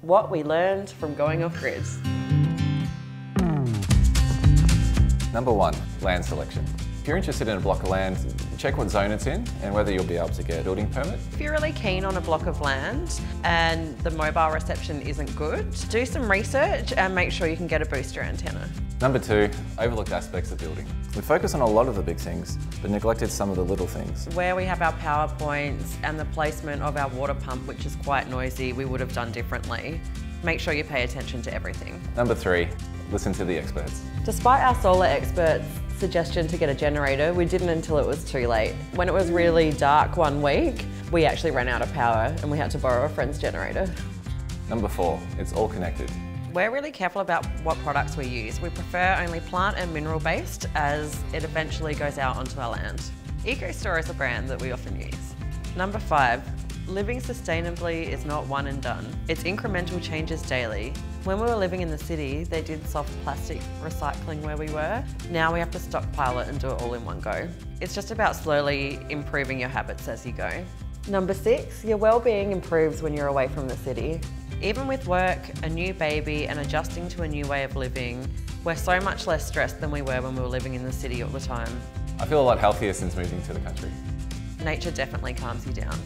What we learned from going off grid. Number 1, land selection. If you're interested in a block of land, check what zone it's in and whether you'll be able to get a building permit. If you're really keen on a block of land and the mobile reception isn't good, do some research and make sure you can get a booster antenna. Number 2, overlooked aspects of building. We focus on a lot of the big things, but neglected some of the little things. Where we have our power points and the placement of our water pump, which is quite noisy, we would have done differently. Make sure you pay attention to everything. Number 3, listen to the experts. Despite our solar experts' suggestion to get a generator, we didn't until it was too late. When it was really dark one week, we actually ran out of power and we had to borrow a friend's generator. Number 4, it's all connected. We're really careful about what products we use. We prefer only plant and mineral based as it eventually goes out onto our land. EcoStore is a brand that we often use. Number 5, living sustainably is not one and done. It's incremental changes daily. When we were living in the city, they did soft plastic recycling where we were. Now we have to stockpile it and do it all in one go. It's just about slowly improving your habits as you go. Number 6, your well-being improves when you're away from the city. Even with work, a new baby and adjusting to a new way of living, we're so much less stressed than we were when we were living in the city all the time. I feel a lot healthier since moving to the country. Nature definitely calms you down.